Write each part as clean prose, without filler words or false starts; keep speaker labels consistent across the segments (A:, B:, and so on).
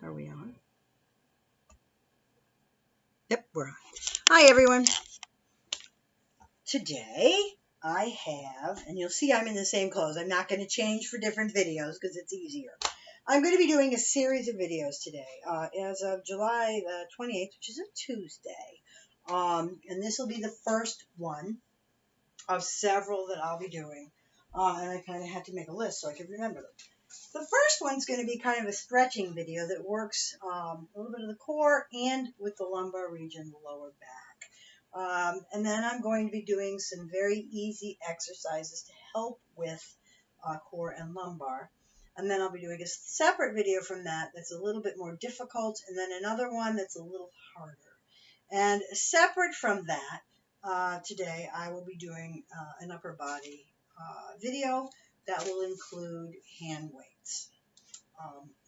A: Are we on? Yep, we're on. Hi, everyone. Today I have, and you'll see I'm in the same clothes. I'm not going to change for different videos because it's easier. I'm going to be doing a series of videos today as of July the 28th, which is a Tuesday. And this will be the first one of several that I'll be doing. And I kind of had to make a list so I could remember them. The first one's going to be kind of a stretching video that works a little bit of the core and with the lumbar region, the lower back. And then I'm going to be doing some very easy exercises to help with core and lumbar. And then I'll be doing a separate video from that that's a little bit more difficult, and then another one that's a little harder. And separate from that, today I will be doing an upper body video that will include hand weights.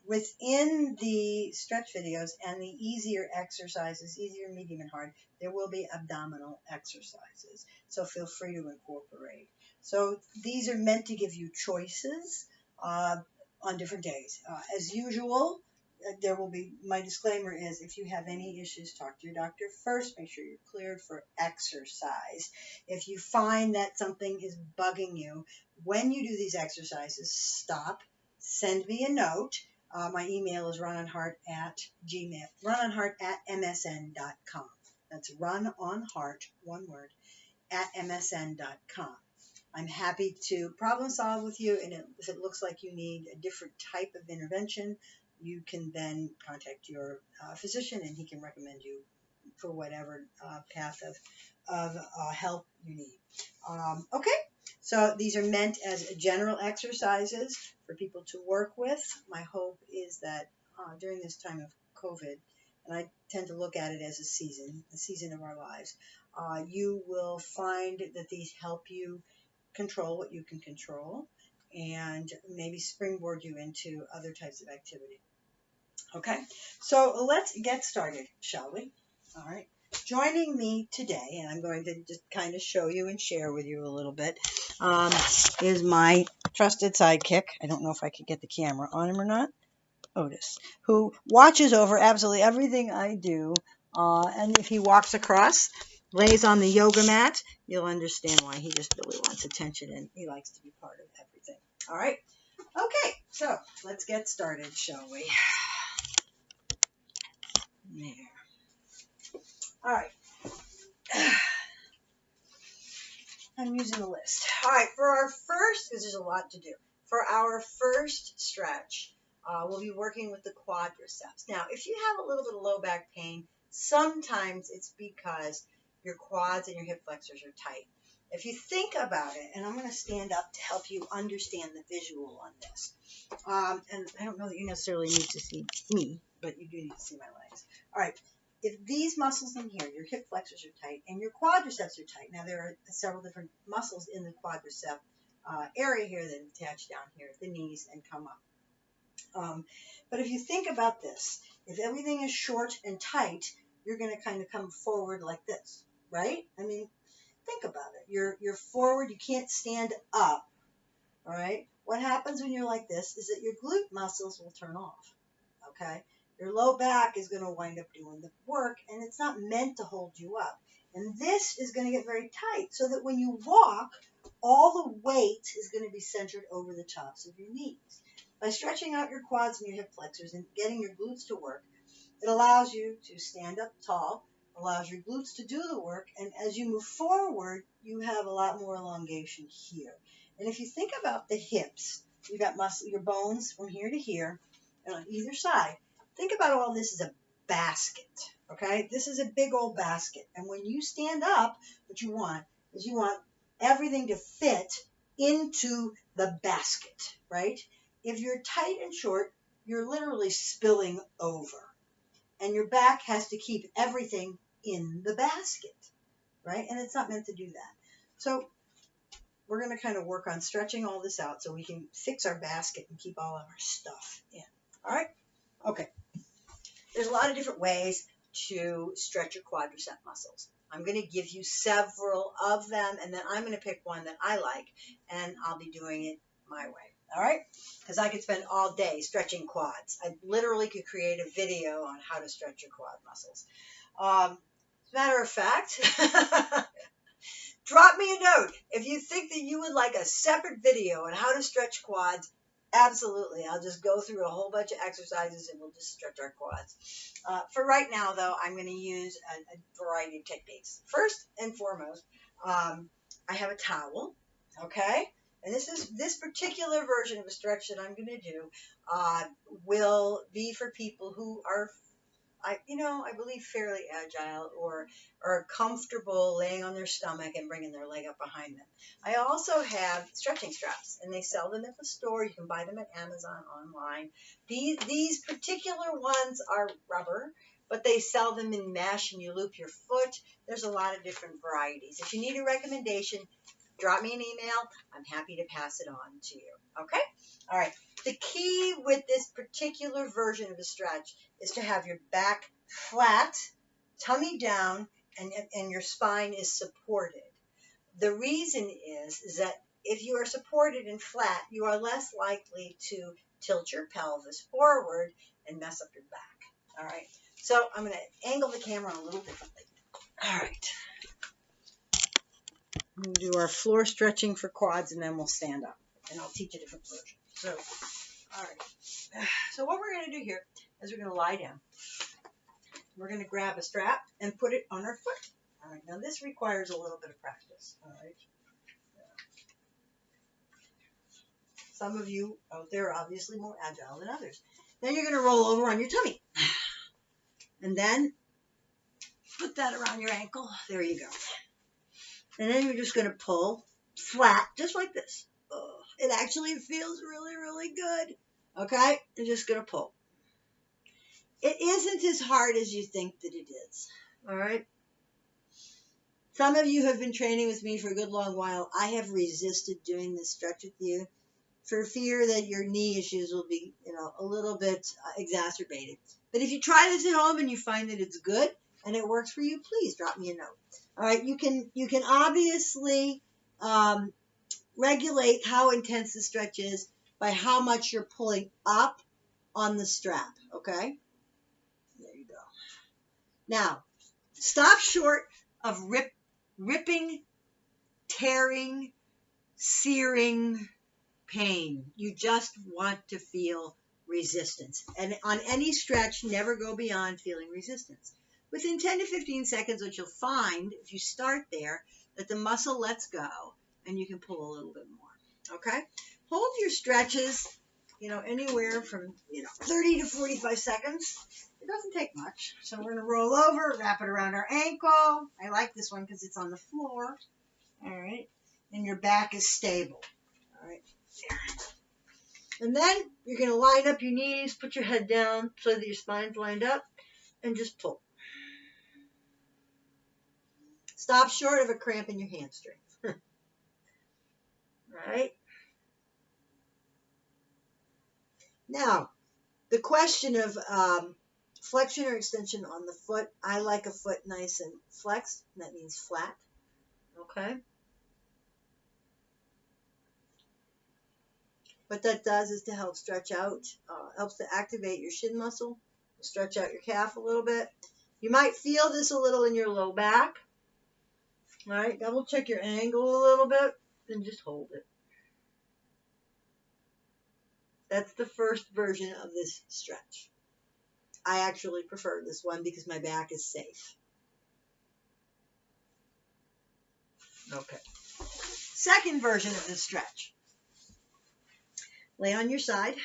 A: Within the stretch videos and the easier exercises, easier, medium, and hard, there will be abdominal exercises. So feel free to incorporate. So these are meant to give you choices on different days. As usual, there will be, my disclaimer is, if you have any issues, talk to your doctor first. Make sure you're cleared for exercise. If you find that something is bugging you, when you do these exercises, stop. Send me a note. My email is runonheart@msn.com. That's runonheart, one word, @msn.com. I'm happy to problem solve with you, and if it looks like you need a different type of intervention, you can then contact your physician, and he can recommend you for whatever path of help you need. Okay. So these are meant as general exercises for people to work with. My hope is that during this time of COVID, and I tend to look at it as a season of our lives, you will find that these help you control what you can control and maybe springboard you into other types of activity. Okay, so let's get started, shall we? All right. Joining me today, and I'm going to just kind of show you and share with you a little bit, is my trusted sidekick. I don't know if I could get the camera on him or not. Otis, who watches over absolutely everything I do. And if he walks across, lays on the yoga mat, you'll understand why. He just really wants attention and he likes to be part of everything. All right. Okay, so let's get started, shall we? There. All right. I'm using a list. All right, for our first, because there's a lot to do, for our first stretch, we'll be working with the quadriceps. Now, if you have a little bit of low back pain, sometimes it's because your quads and your hip flexors are tight. If you think about it, and I'm going to stand up to help you understand the visual on this, and I don't know that you necessarily need to see me, but you do need to see my legs. All right. If these muscles in here, your hip flexors are tight and your quadriceps are tight. Now, there are several different muscles in the quadricep area here that attach down here at the knees and come up. But if you think about this, if everything is short and tight, you're going to kind of come forward like this, right? I mean, think about it. You're forward. You can't stand up, all right? What happens when you're like this is that your glute muscles will turn off, okay? Your low back is going to wind up doing the work, and it's not meant to hold you up. And this is going to get very tight so that when you walk, all the weight is going to be centered over the tops of your knees. By stretching out your quads and your hip flexors and getting your glutes to work, it allows you to stand up tall, allows your glutes to do the work, and as you move forward, you have a lot more elongation here. And if you think about the hips, you've got muscle, your bones from here to here, and on either side. Think about all this as a basket, okay? This is a big old basket. And when you stand up, what you want is you want everything to fit into the basket, right? If you're tight and short, you're literally spilling over. And your back has to keep everything in the basket, right? And it's not meant to do that. So we're going to kind of work on stretching all this out so we can fix our basket and keep all of our stuff in. All right? Okay. There's a lot of different ways to stretch your quadricep muscles. I'm going to give you several of them, and then I'm going to pick one that I like, and I'll be doing it my way. All right, because I could spend all day stretching quads. I literally could create a video on how to stretch your quad muscles. As a matter of fact, drop me a note if you think that you would like a separate video on how to stretch quads. Absolutely. I'll just go through a whole bunch of exercises and we'll just stretch our quads. For right now, though, I'm going to use a variety of techniques. First and foremost, I have a towel, okay? And this particular version of a stretch that I'm going to do will be for people who are I believe fairly agile or are comfortable laying on their stomach and bringing their leg up behind them. I also have stretching straps, and they sell them at the store. You can buy them at Amazon online. These particular ones are rubber, but they sell them in mesh, and you loop your foot. There's a lot of different varieties. If you need a recommendation, drop me an email. I'm happy to pass it on to you. Okay? All right. The key with this particular version of the stretch is to have your back flat, tummy down, and your spine is supported. The reason is that if you are supported and flat, you are less likely to tilt your pelvis forward and mess up your back. All right. So I'm going to angle the camera a little differently. All right. We'll do our floor stretching for quads, and then we'll stand up, and I'll teach a different version. So, all right. So what we're going to do here is we're going to lie down. We're going to grab a strap and put it on our foot. All right. Now this requires a little bit of practice. All right. Some of you out there are obviously more agile than others. Then you're going to roll over on your tummy, and then put that around your ankle. There you go. And then you're just going to pull flat, just like this. Oh, it actually feels really, really good. Okay? You're just going to pull. It isn't as hard as you think that it is. All right? Some of you have been training with me for a good long while. I have resisted doing this stretch with you for fear that your knee issues will be, a little bit exacerbated. But if you try this at home and you find that it's good and it works for you, please drop me a note. All right, you can obviously regulate how intense the stretch is by how much you're pulling up on the strap, okay? There you go. Now, stop short of ripping, tearing, searing pain. You just want to feel resistance. And on any stretch, never go beyond feeling resistance. Within 10 to 15 seconds, what you'll find, if you start there, that the muscle lets go and you can pull a little bit more, okay? Hold your stretches, anywhere from, 30 to 45 seconds. It doesn't take much. So we're going to roll over, wrap it around our ankle. I like this one because it's on the floor, all right? And your back is stable, all right? There. And then you're going to line up your knees, put your head down so that your spine's lined up, and just pull. Stop short of a cramp in your hamstring. Right? Now, the question of flexion or extension on the foot, I like a foot nice and flexed. That means flat. Okay? What that does is to help stretch out, helps to activate your shin muscle, stretch out your calf a little bit. You might feel this a little in your low back. All right, double check your angle a little bit and just hold it. That's the first version of this stretch. I actually prefer this one because my back is safe. Okay. Second version of this stretch. Lay on your side.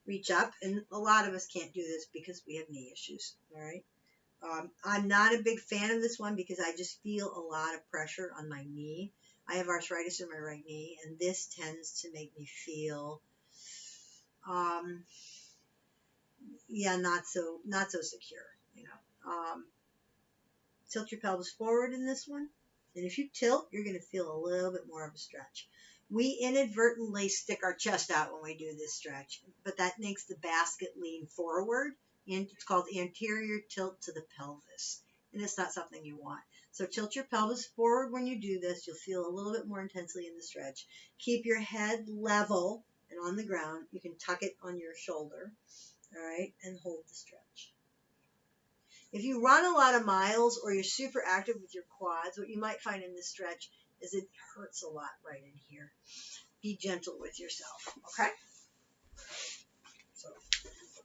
A: Reach up, and a lot of us can't do this because we have knee issues, all right? I'm not a big fan of this one because I just feel a lot of pressure on my knee. I have arthritis in my right knee, and this tends to make me feel, not so secure, Tilt your pelvis forward in this one, and if you tilt, you're going to feel a little bit more of a stretch. We inadvertently stick our chest out when we do this stretch, but that makes the basket lean forward, and it's called anterior tilt to the pelvis, and it's not something you want. So tilt your pelvis forward when you do this. You'll feel a little bit more intensely in the stretch. Keep your head level and on the ground. You can tuck it on your shoulder, all right, and hold the stretch. If you run a lot of miles or you're super active with your quads, what you might find in this stretch is it hurts a lot right in here. Be gentle with yourself, okay? So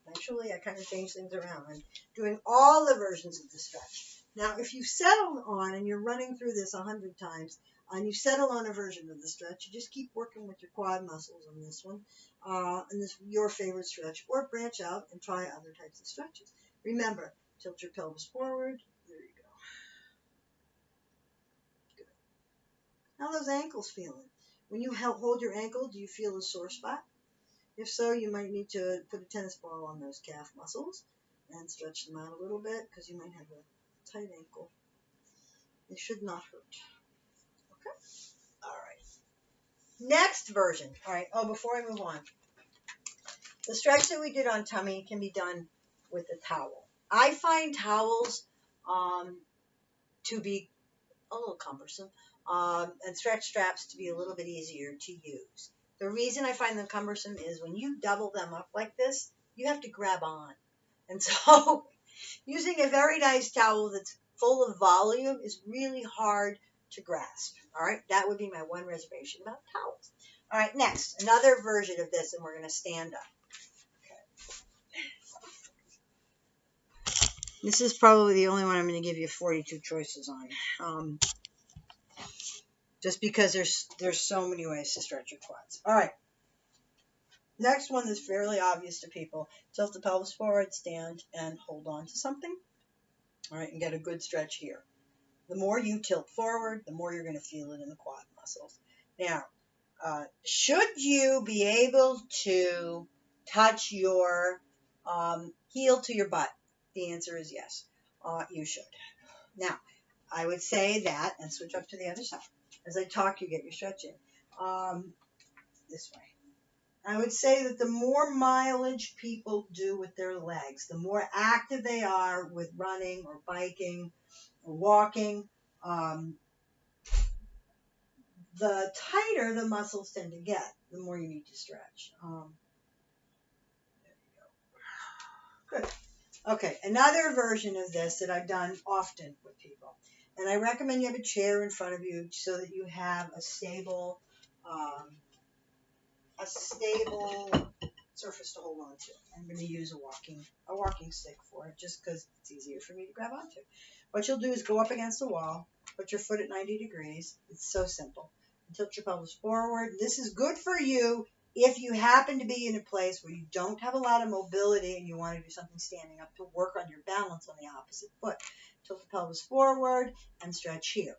A: eventually I kind of change things around. I'm doing all the versions of the stretch. Now, if you settle on, and you're running through this 100 times, and you settle on a version of the stretch, you just keep working with your quad muscles on this one, and this your favorite stretch, or branch out and try other types of stretches. Remember, tilt your pelvis forward. There you go. Good. How are those ankles feeling? When you hold your ankle, do you feel a sore spot? If so, you might need to put a tennis ball on those calf muscles and stretch them out a little bit because you might have a tight ankle. It should not hurt. Okay? All right. Next version. All right. Oh, before I move on, the stretch that we did on tummy can be done with a towel. I find towels to be a little cumbersome, and stretch straps to be a little bit easier to use. The reason I find them cumbersome is when you double them up like this, you have to grab on. And so using a very nice towel that's full of volume is really hard to grasp. All right, that would be my one reservation about towels. All right, next, another version of this, and we're going to stand up. Okay. This is probably the only one I'm going to give you 42 choices on. Just because there's so many ways to stretch your quads. All right. Next one is fairly obvious to people. Tilt the pelvis forward, stand, and hold on to something. All right, and get a good stretch here. The more you tilt forward, the more you're going to feel it in the quad muscles. Now, should you be able to touch your heel to your butt? The answer is yes. You should. Now, I would say that, and switch up to the other side. As I talk, you get your stretch in. This way. I would say that the more mileage people do with their legs, the more active they are with running or biking or walking, the tighter the muscles tend to get, the more you need to stretch. There you go. Good. Okay, another version of this that I've done often with people. And I recommend you have a chair in front of you so that you have a stable surface to hold on to. I'm going to use a walking stick for it just because it's easier for me to grab onto. What you'll do is go up against the wall, put your foot at 90 degrees. It's so simple. And tilt your pelvis forward. This is good for you if you happen to be in a place where you don't have a lot of mobility and you want to do something standing up to work on your balance on the opposite foot. Tilt the pelvis forward and stretch here.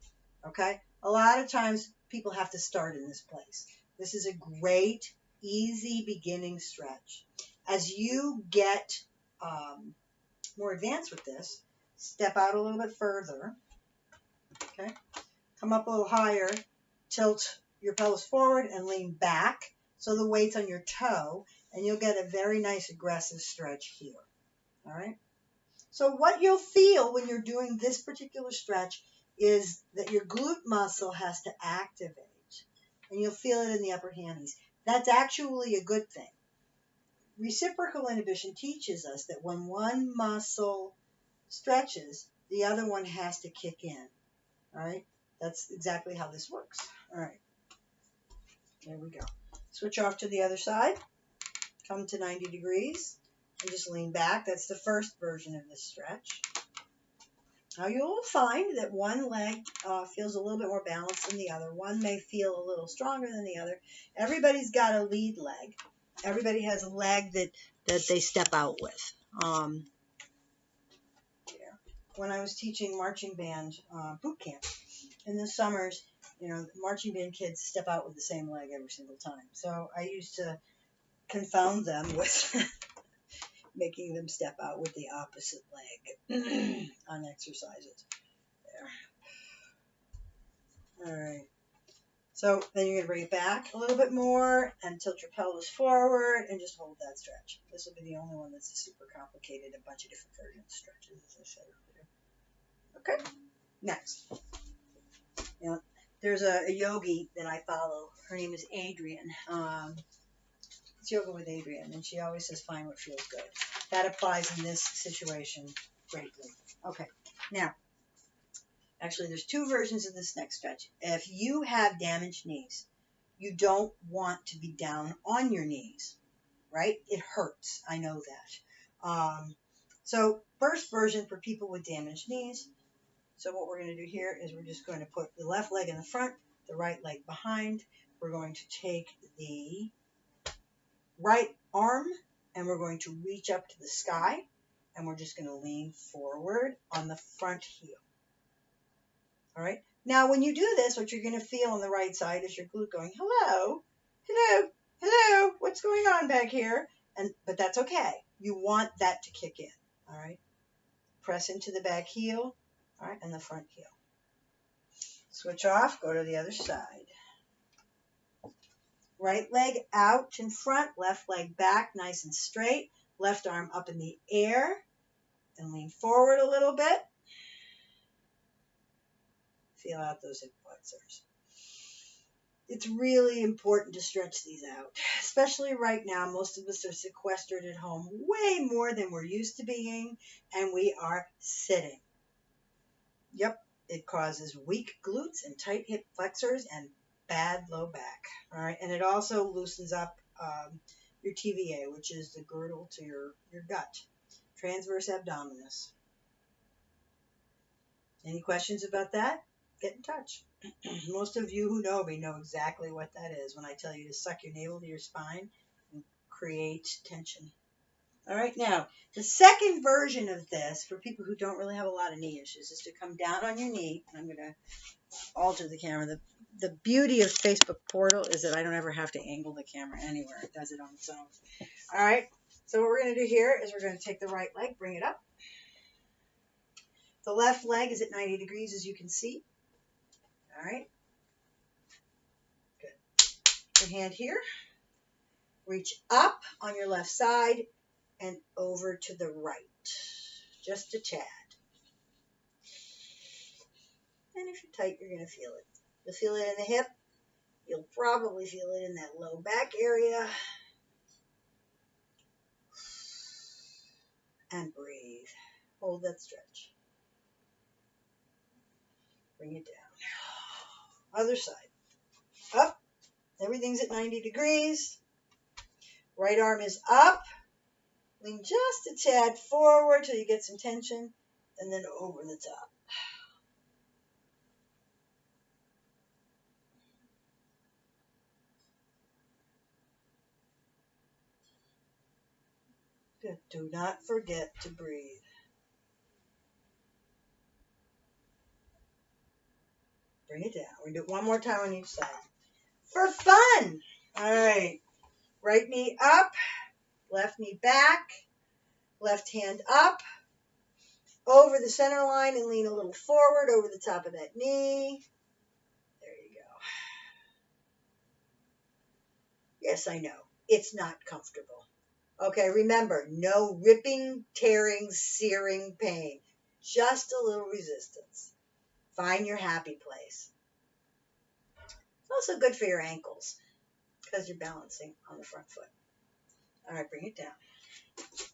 A: Okay? A lot of times people have to start in this place. This is a great, easy beginning stretch. As you get more advanced with this, step out a little bit further. Okay? Come up a little higher. Tilt your pelvis forward and lean back so the weight's on your toe, and you'll get a very nice aggressive stretch here. All right? So what you'll feel when you're doing this particular stretch is that your glute muscle has to activate, and you'll feel it in the upper hammies. That's actually a good thing. Reciprocal inhibition teaches us that when one muscle stretches, the other one has to kick in. All right? That's exactly how this works. All right. There we go. Switch off to the other side. Come to 90 degrees and just lean back. That's the first version of this stretch. Now you'll find that one leg feels a little bit more balanced than the other. One may feel a little stronger than the other. Everybody's got a lead leg. Everybody has a leg that they step out with. When I was teaching marching band boot camp in the summers, marching band kids step out with the same leg every single time. So I used to confound them with making them step out with the opposite leg on exercises. There. All right. So then you're going to bring it back a little bit more and tilt your pelvis forward and just hold that stretch. This will be the only one that's super complicated, a bunch of different versions of stretches, as I said earlier. Okay. Next, you know, there's a yogi that I follow. Her name is Adrienne. It's Yoga with Adrienne, and she always says, find what feels good. That applies in this situation greatly. Okay, now, actually, there's two versions of this next stretch. If you have damaged knees, you don't want to be down on your knees, right? It hurts. I know that. So first version for people with damaged knees. So what we're going to do here is we're just going to put the left leg in the front, the right leg behind. We're going to take the right arm and we're going to reach up to the sky and we're just going to lean forward on the front heel. All right. Now, when you do this, what you're going to feel on the right side is your glute going, hello, hello, hello, what's going on back here? But that's okay. You want that to kick in. All right. Press into the back heel, all right, and the front heel. Switch off, go to the other side. Right leg out in front, left leg back, nice and straight. Left arm up in the air and lean forward a little bit. Feel out those hip flexors. It's really important to stretch these out, especially right now. Most of us are sequestered at home way more than we're used to being, and we are sitting. Yep, it causes weak glutes and tight hip flexors and bad low back. All right, and it also loosens up your TVA, which is the girdle to your gut, transverse abdominis. Any questions about that? Get in touch. Most of you who know me know exactly what that is when I tell you to suck your navel to your spine and create tension. All right, now, the second version of this, for people who don't really have a lot of knee issues, is to come down on your knee. I'm going to alter the camera. The beauty of Facebook Portal is that I don't ever have to angle the camera anywhere. It does it on its own. All right, so what we're going to do here is we're going to take the right leg, bring it up. The left leg is at 90 degrees, as you can see. All right. Good. Your hand here. Reach up on your left side and over to the right. Just a tad. And if you're tight, you're going to feel it. You'll feel it in the hip. You'll probably feel it in that low back area. And breathe. Hold that stretch. Bring it down. Other side. Up. Everything's at 90 degrees. Right arm is up. Lean just a tad forward till you get some tension. And then over the top. Good. Do not forget to breathe. Bring it down. We're going to do it one more time on each side. For fun. All right. Right knee up. Left knee back. Left hand up. Over the center line and lean a little forward over the top of that knee. There you go. Yes, I know. It's not comfortable. Okay, remember, no ripping, tearing, searing pain. Just a little resistance. Find your happy place. It's also good for your ankles because you're balancing on the front foot. All right, bring it down.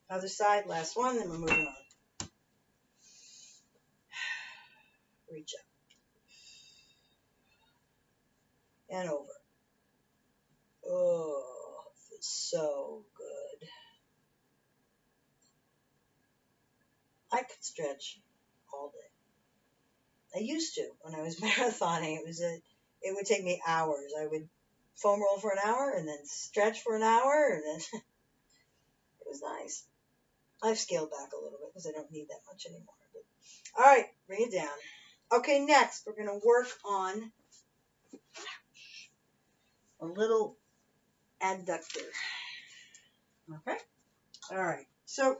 A: Other side, last one, then we're moving on. Reach up. And over. Oh, it feels so good. I could stretch all day. I used to when I was marathoning. It would take me hours. I would foam roll for an hour and then stretch for an hour, and then it was nice. I've scaled back a little bit because I don't need that much anymore. But, all right, bring it down. Okay, next we're going to work on a little adductor. Okay? All right. So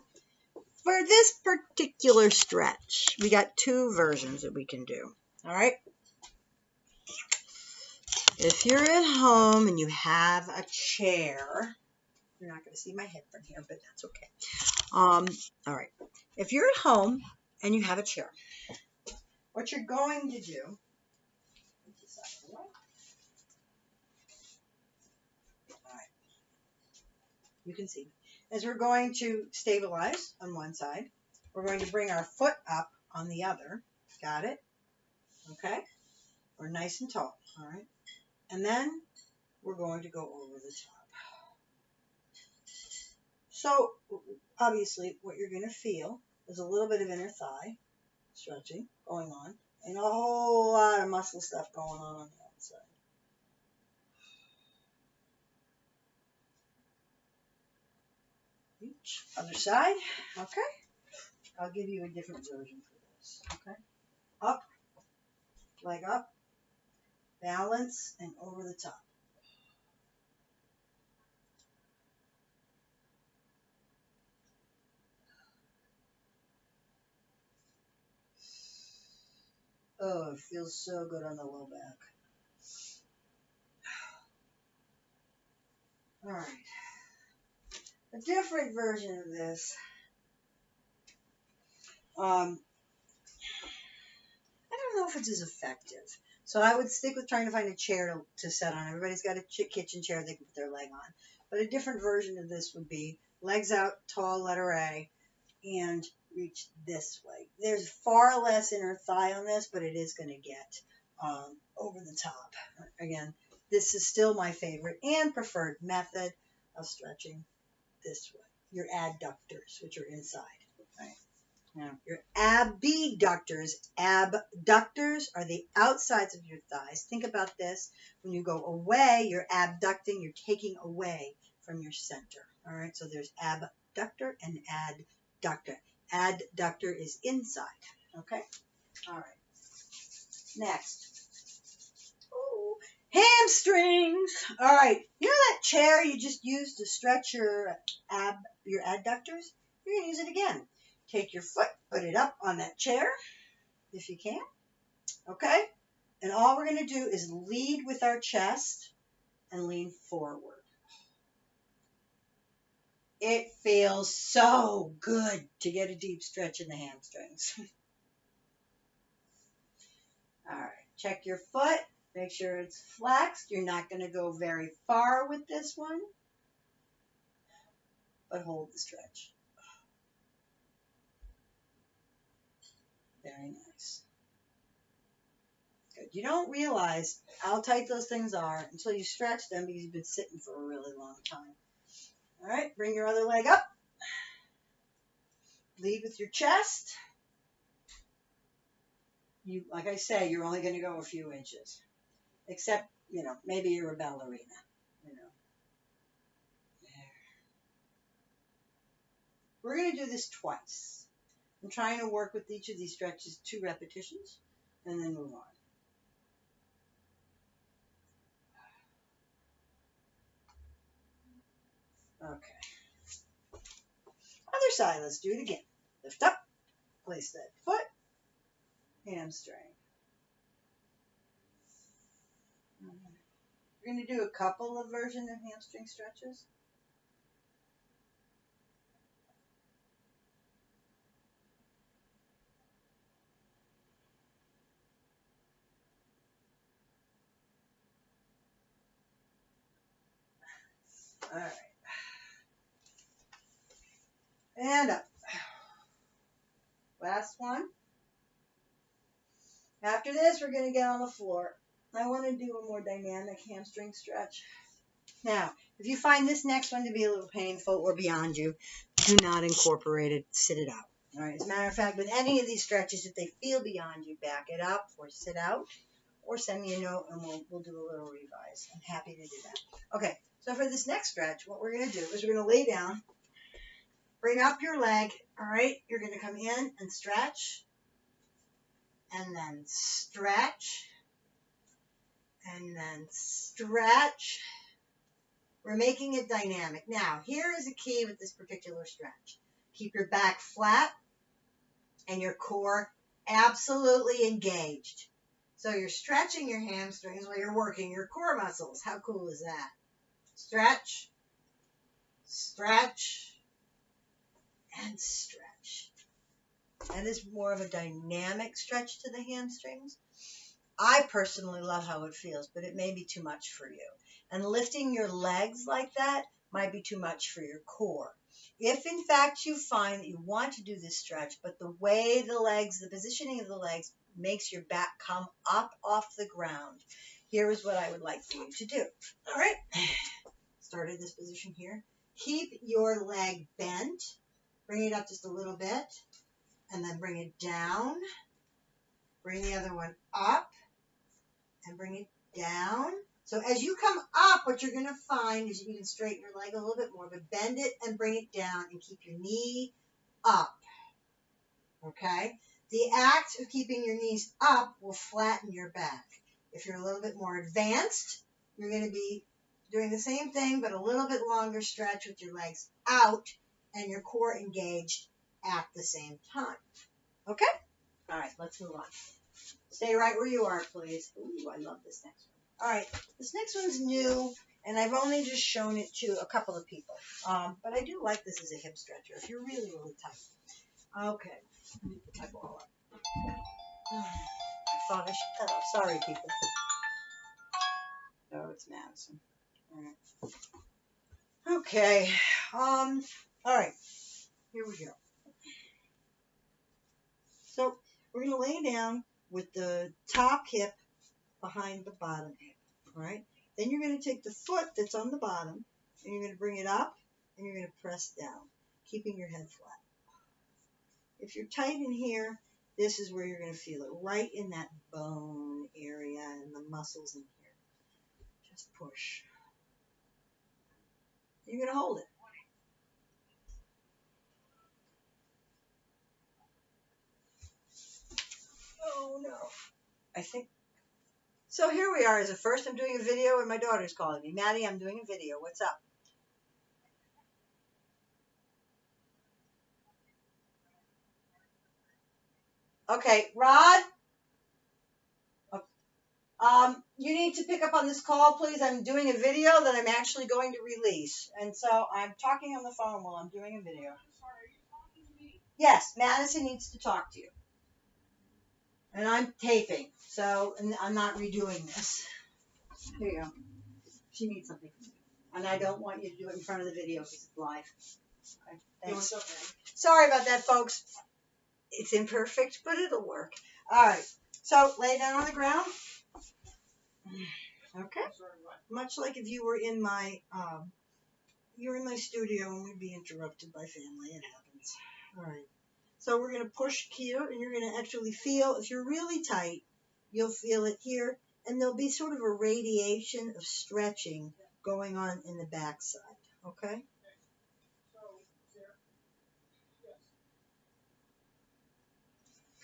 A: for this particular stretch, we got two versions that we can do. All right? If you're at home and you have a chair, you're not going to see my head from here, but that's okay. All right. If you're at home and you have a chair, what you're going to do, you can see, is we're going to stabilize on one side. We're going to bring our foot up on the other. Got it? Okay? We're nice and tall. All right? And then we're going to go over the top. So, obviously, what you're going to feel is a little bit of inner thigh stretching going on, and a whole lot of muscle stuff going on the outside. Each other side. Okay? I'll give you a different version for this. Okay? Up, leg up, balance, and over the top. Oh, it feels so good on the low back. All right. A different version of this. I don't know if it's as effective. So I would stick with trying to find a chair to sit on. Everybody's got a kitchen chair they can put their leg on. But a different version of this would be legs out, tall, letter A, and reach this way. There's far less inner thigh on this, but it is going to get over the top. Again, this is still my favorite and preferred method of stretching this way. Your adductors, which are inside. Right? Now, your abductors are the outsides of your thighs. Think about this. When you go away, you're abducting, you're taking away from your center. All right, so there's abductor and adductor. Adductor is inside. Okay? All right. Next. Oh, hamstrings. All right. You know that chair you just used to stretch your adductors? You're going to use it again. Take your foot, put it up on that chair, if you can. Okay? And all we're going to do is lead with our chest and lean forward. It feels so good to get a deep stretch in the hamstrings. All right. Check your foot. Make sure it's flexed. You're not going to go very far with this one, but hold the stretch. Very nice. Good. You don't realize how tight those things are until you stretch them because you've been sitting for a really long time. All right, bring your other leg up. Lead with your chest. You, like I say, you're only going to go a few inches. Except, maybe you're a ballerina. We're going to do this twice. I'm trying to work with each of these stretches 2 repetitions and then move on. Okay. Other side, let's do it again. Lift up, place that foot, hamstring. We're going to do a couple of versions of hamstring stretches. All right. And up. Last one. After this, we're going to get on the floor. I want to do a more dynamic hamstring stretch. Now, if you find this next one to be a little painful or beyond you, do not incorporate it. Sit it out. All right. As a matter of fact, with any of these stretches, if they feel beyond you, back it up or sit out or send me a note and we'll do a little revise. I'm happy to do that. Okay. So for this next stretch, what we're going to do is we're going to lay down, bring up your leg. All right. You're going to come in and stretch. And then stretch, and then stretch. We're making it dynamic. Now, here is a key with this particular stretch. Keep your back flat and your core absolutely engaged. So you're stretching your hamstrings while you're working your core muscles. How cool is that? Stretch, stretch, and stretch. and it's more of a dynamic stretch to the hamstrings. I personally love how it feels, but it may be too much for you. And lifting your legs like that might be too much for your core. If in fact you find that you want to do this stretch, but the way the legs, the positioning of the legs makes your back come up off the ground, here is what I would like for you to do. All right, started this position here. Keep your leg bent. Bring it up just a little bit, and then bring it down. Bring the other one up, and bring it down. So as you come up, what you're going to find is you can straighten your leg a little bit more, but bend it and bring it down and keep your knee up. Okay? The act of keeping your knees up will flatten your back. If you're a little bit more advanced, you're going to be doing the same thing, but a little bit longer stretch with your legs out and your core engaged at the same time. Okay? All right, let's move on. Stay right where you are, please. Ooh, I love this next one. All right, this next one's new, and I've only just shown it to a couple of people. But I do like this as a hip stretcher if you're really, really tight. Okay, let me put my ball up. I thought I should. Oh, sorry, people. No, it's Madison. All right. Okay. All right. Here we go. So we're gonna lay down with the top hip behind the bottom hip. All right. Then you're going to take the foot that's on the bottom and you're going to bring it up and you're going to press down, keeping your head flat. If you're tight in here, this is where you're going to feel it, right in that bone area and the muscles in here. Just push. You're going to hold it. Oh, no. I think. So here we are. As a first, I'm doing a video and my daughter's calling me. Maddie, I'm doing a video. What's up? Okay, Rod? You need to pick up on this call, please. I'm doing a video that I'm actually going to release. And so I'm talking on the phone while I'm doing a video. Yes, Madison needs to talk to you. And I'm taping, so and I'm not redoing this. Here you go. She needs something. And I don't want you to do it in front of the video because it's live. Okay, thanks. Okay. Sorry about that, folks. It's imperfect, but it'll work. All right. So lay down on the ground. Okay. Much like if you were in my you're in my studio and we'd be interrupted by family. It happens. All right. So we're going to push here, and you're going to actually feel, if you're really tight, you'll feel it here, and there'll be sort of a radiation of stretching going on in the backside. Okay?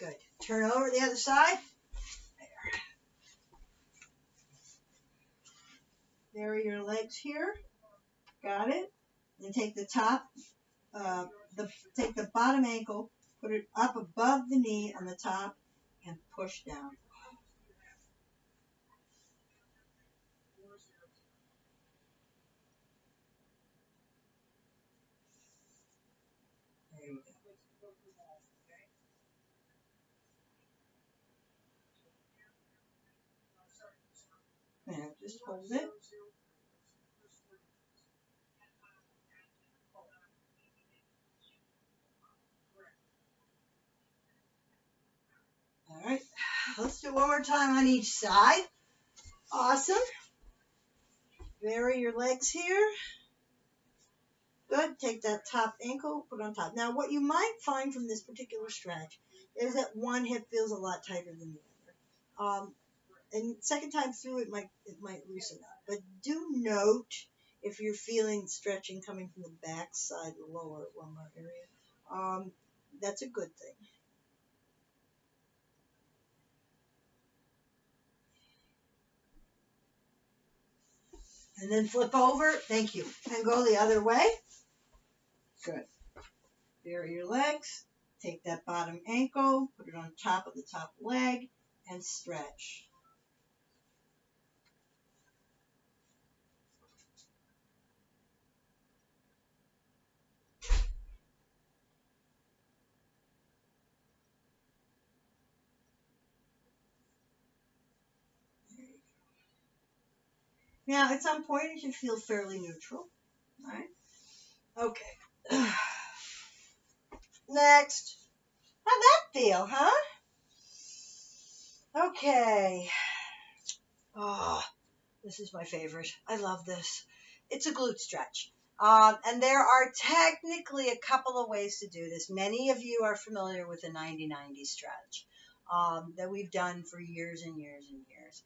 A: Good. Turn over the other side. There are your legs here. Got it? Then take the top, take the bottom ankle, put it up above the knee on the top, and push down. There you go. Now just hold it. All right. Let's do one more time on each side. Awesome. Vary your legs here. Good. Take that top ankle, put it on top. Now, what you might find from this particular stretch is that one hip feels a lot tighter than the other. And second time through, it might loosen up. But do note if you're feeling stretching coming from the back side, the lower lumbar area. That's a good thing. And then flip over. Thank you. And go the other way. Good. Vary your legs. Take that bottom ankle, put it on top of the top leg, and stretch. Now, at some point, it should feel fairly neutral. All right. Okay. Next. How'd that feel, huh? Okay. Oh, this is my favorite. I love this. It's a glute stretch. And there are technically a couple of ways to do this. Many of you are familiar with the 90-90 stretch that we've done for years and years and years.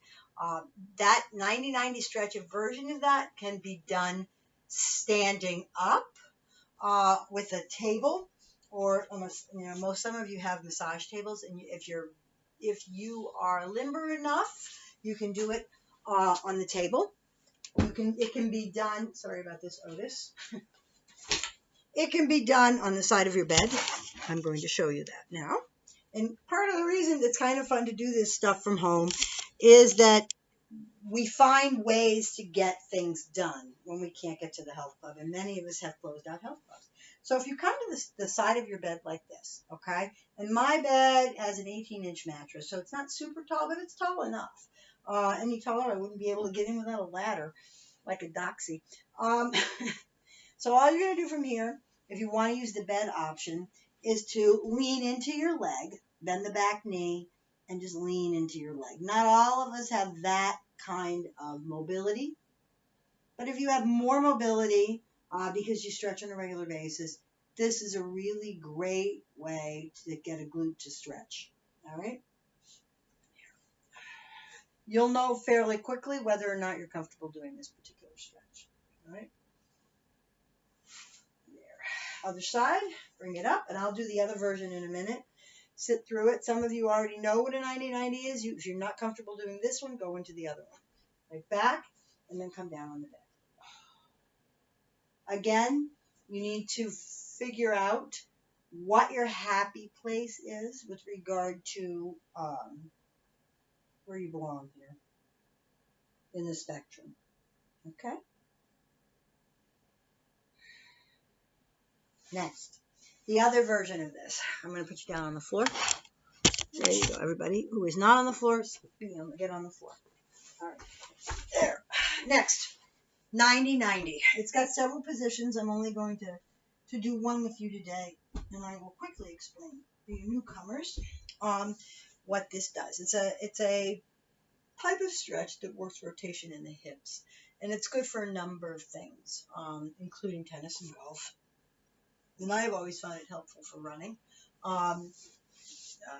A: That 90-90 stretch, a version of that can be done standing up with a table, or almost, most some of you have massage tables, and if you are limber enough, you can do it on the table. It can be done. Sorry about this, Otis. It can be done on the side of your bed. I'm going to show you that now. And part of the reason it's kind of fun to do this stuff from home is that we find ways to get things done when we can't get to the health club, and many of us have closed out health clubs. So if you come to the side of your bed like this, okay, and my bed has an 18-inch mattress, so it's not super tall, but it's tall enough. Any taller, I wouldn't be able to get in without a ladder, like a doxy. So all you're going to do from here, if you want to use the bed option, is to lean into your leg, bend the back knee, and just lean into your leg. Not all of us have that kind of mobility, but if you have more mobility because you stretch on a regular basis, this is a really great way to get a glute to stretch. All right? You'll know fairly quickly whether or not you're comfortable doing this particular stretch. All right? There. Other side, bring it up, and I'll do the other version in a minute. Sit through it. Some of you already know what a 90-90 is. If you're not comfortable doing this one, go into the other one. Right back, and then come down on the bed. Again, you need to figure out what your happy place is with regard to where you belong here in the spectrum. Okay? Next, the other version of this. I'm going to put you down on the floor. There you go, everybody who is not on the floor, get on the floor. All right. There. Next, 90-90. It's got several positions. I'm only going to do one with you today, and I will quickly explain to you newcomers what this does. It's a type of stretch that works rotation in the hips, and it's good for a number of things, including tennis and golf. And I have always found it helpful for running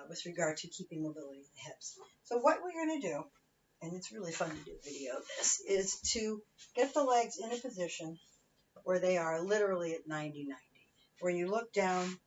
A: with regard to keeping mobility in the hips. So what we're going to do, and it's really fun to do video of this, is to get the legs in a position where they are literally at 90-90, where you look down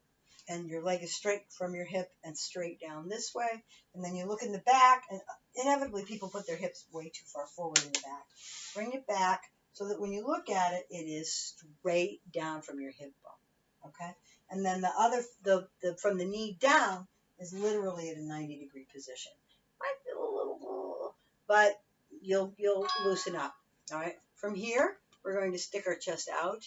A: and your leg is straight from your hip and straight down this way, and then you look in the back, and inevitably people put their hips way too far forward in the back. Bring it back so that when you look at it, it is straight down from your hip bone, okay? And then the from the knee down is literally at a 90-degree position. Might feel a little, but you'll loosen up, all right? From here, we're going to stick our chest out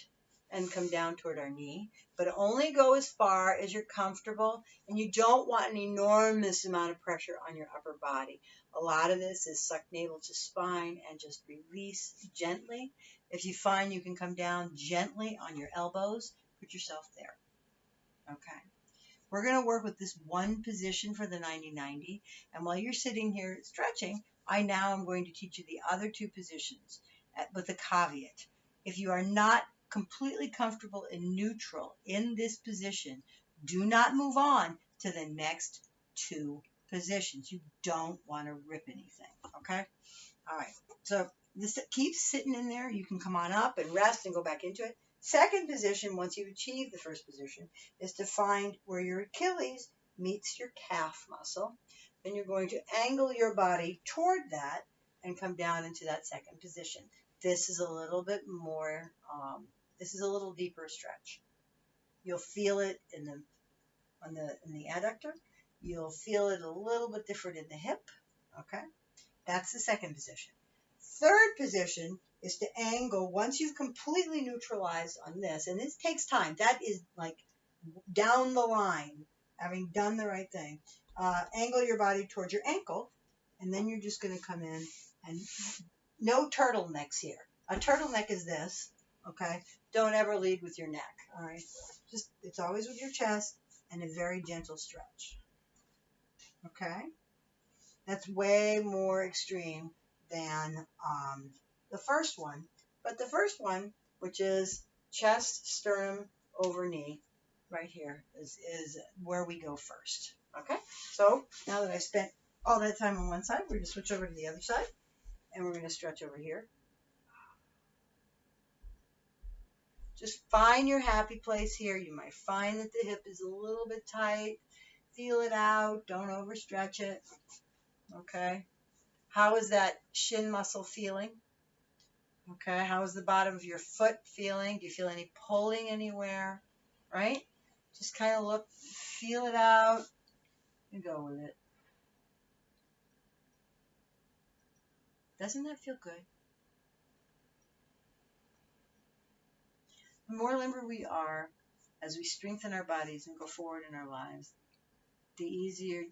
A: and come down toward our knee, but only go as far as you're comfortable, and you don't want an enormous amount of pressure on your upper body. A lot of this is suck navel to spine and just release gently. If you find you can come down gently on your elbows, put yourself there. Okay. We're going to work with this one position for the 90-90, and while you're sitting here stretching, I now am going to teach you the other two positions with a caveat. If you are not completely comfortable and neutral in this position, do not move on to the next two positions. You don't want to rip anything, okay? All right, so this keeps sitting in there. You can come on up and rest and go back into it. Second position, once you've achieved the first position, is to find where your Achilles meets your calf muscle. Then you're going to angle your body toward that and come down into that second position. This is a little bit more, this is a little deeper stretch. You'll feel it in the adductor. You'll feel it a little bit different in the hip, okay? That's the second position. Third position is to angle once you've completely neutralized on this, and this takes time. That is like down the line, having done the right thing. Angle your body towards your ankle, and then you're just going to come in and no turtlenecks here. A turtleneck is this, okay? Don't ever lead with your neck, all right? Just, it's always with your chest and a very gentle stretch, okay? That's way more extreme than the first one. But the first one, which is chest, sternum, over knee, right here, is where we go first. Okay? So now that I spent all that time on one side, we're going to switch over to the other side. And we're going to stretch over here. Just find your happy place here. You might find that the hip is a little bit tight. Feel it out. Don't overstretch it. Okay? How is that shin muscle feeling? Okay, how is the bottom of your foot feeling? Do you feel any pulling anywhere? Right? Just kind of look, feel it out, and go with it. Doesn't that feel good? The more limber we are, as we strengthen our bodies and go forward in our lives, the easier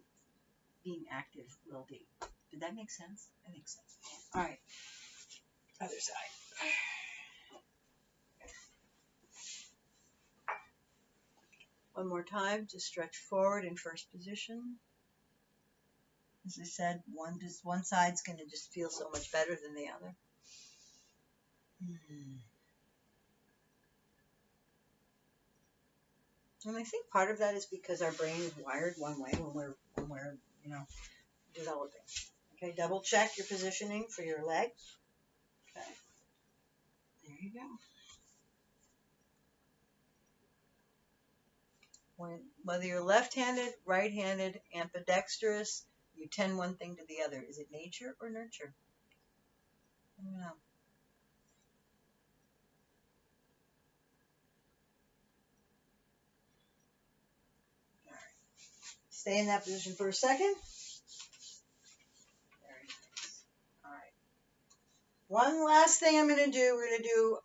A: being active will be. Did that make sense? That makes sense. All right, other side. One more time, just stretch forward in first position. As I said, one side's going to just feel so much better than the other. And I think part of that is because our brain is wired one way when we're developing. Okay, double check your positioning for your legs. Okay, there you go. Whether you're left-handed, right-handed, ambidextrous, you tend one thing to the other. Is it nature or nurture? I don't know. All right. Stay in that position for a second. Very nice. All right. One last thing I'm going to do, we're going to do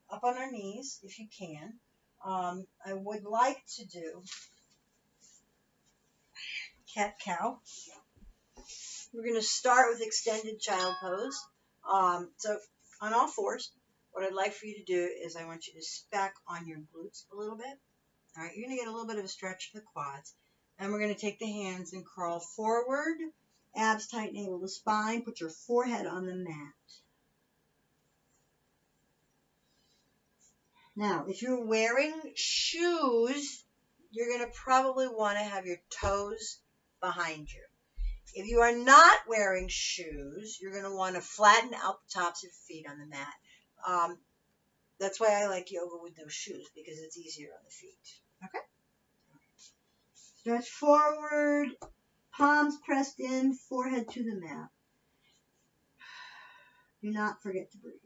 A: up on our knees, if you can. I would like to do cat-cow. We're going to start with extended child pose. So on all fours, what I'd like for you to do is I want you to stack on your glutes a little bit. All right, you're going to get a little bit of a stretch to the quads. And we're going to take the hands and crawl forward, abs tight, navel to spine. Put your forehead on the mat. Now, if you're wearing shoes, you're going to probably want to have your toes behind you. If you are not wearing shoes, you're going to want to flatten out the tops of your feet on the mat. That's why I like yoga with no shoes, because it's easier on the feet. Okay? Stretch forward, palms pressed in, forehead to the mat. Do not forget to breathe.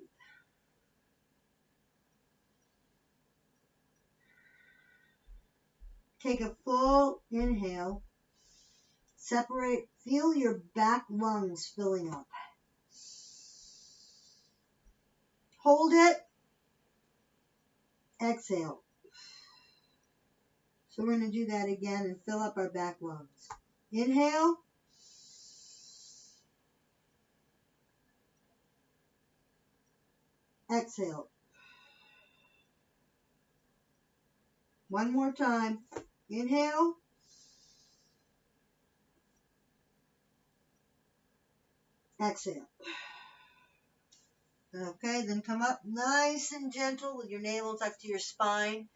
A: Take a full inhale. Separate, feel your back lungs filling up. Hold it. Exhale. So we're going to do that again and fill up our back lungs. Inhale. Exhale. One more time. Inhale. Exhale. Okay, then come up nice and gentle with your navel tucked to your spine.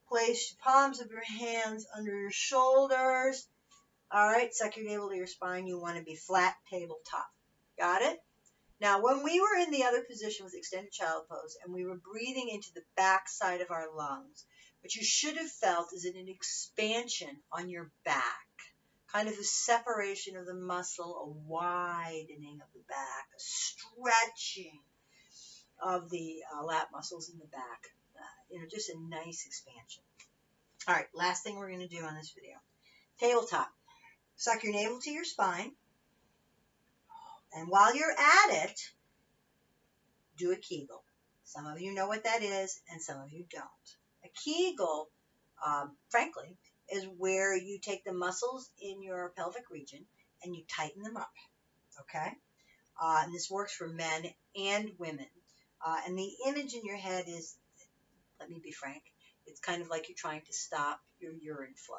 A: Place palms of your hands under your shoulders. All right, suck your navel to your spine. You want to be flat tabletop. Got it? Now, when we were in the other position with extended child pose and we were breathing into the back side of our lungs, what you should have felt is an expansion on your back, kind of a separation of the muscle, a widening of the back, a stretching of the lat muscles in the back, just a nice expansion. All right, last thing we're going to do on this video. Tabletop. Suck your navel to your spine. And while you're at it, do a Kegel. Some of you know what that is, and some of you don't. A Kegel, frankly, is where you take the muscles in your pelvic region and you tighten them up, okay? And this works for men and women. And the image in your head is, let me be frank, it's kind of like you're trying to stop your urine flow.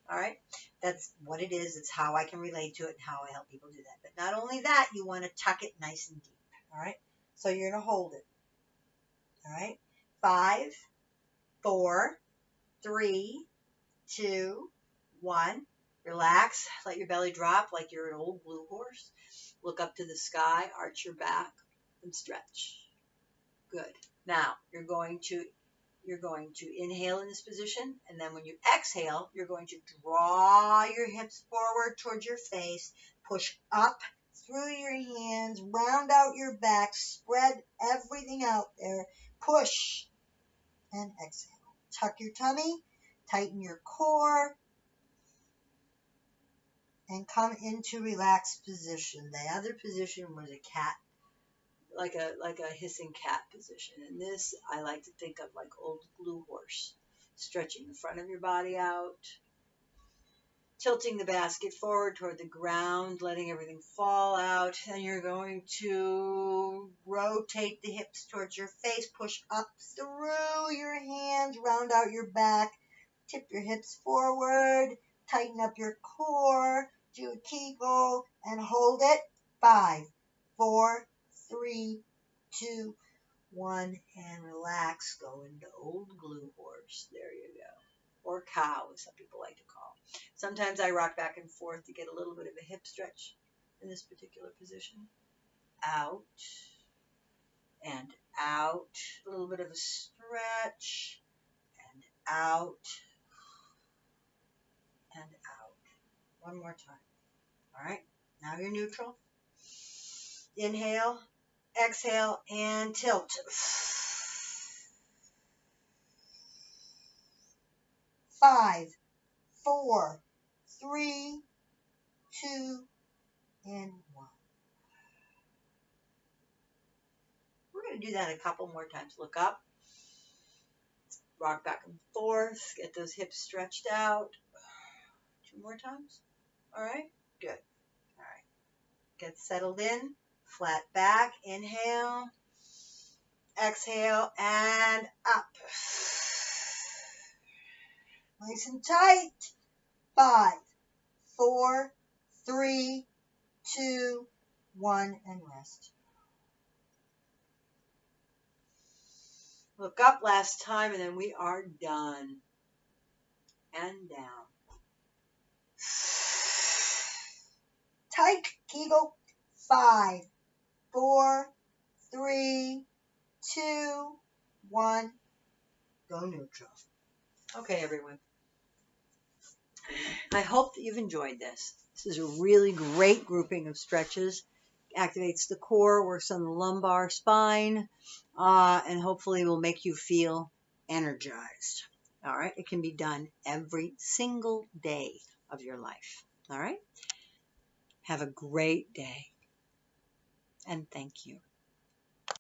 A: All right, that's what it is. It's how I can relate to it and how I help people do that. But not only that, you want to tuck it nice and deep. All right, so you're going to hold it. All right, 5, 4, 3, 2, 1. Relax. Let your belly drop like you're an old blue horse. Look up to the sky. Arch your back and stretch. Good. Now you're going to inhale in this position, and then when you exhale, you're going to draw your hips forward towards your face, push up through your hands, round out your back, spread everything out there, push, and exhale. Tuck your tummy, tighten your core, and come into relaxed position. The other position was a cat, like a hissing cat position. And this I like to think of like old glue horse, stretching the front of your body out, tilting the basket forward toward the ground, letting everything fall out. And you're going to rotate the hips towards your face, push up through your hands, round out your back, tip your hips forward, tighten up your core, do a Kegel, and hold it. 5, 4, 3, 2, 1, and relax. Go into old glue horse. There you go. Or cow, as some people like to call. Sometimes I rock back and forth to get a little bit of a hip stretch in this particular position. Out and out. A little bit of a stretch and out and out. One more time. All right. Now you're neutral. Inhale, exhale, and tilt. 5, 4, 3, 2, and 1. We're going to do that a couple more times. Look up, rock back and forth, get those hips stretched out. 2 more times. All right, good. All right, get settled in, flat back, inhale, exhale, and up. Nice and tight. 5, 4, 3, 2, 1, and rest. Look up last time, and then we are done. And down. Tight, Kegel. 5, 4, 3, 2, 1. Go neutral. Okay, everyone. I hope that you've enjoyed this. This is a really great grouping of stretches. Activates the core, works on the lumbar spine, and hopefully will make you feel energized. All right, it can be done every single day of your life. All right, have a great day, and thank you.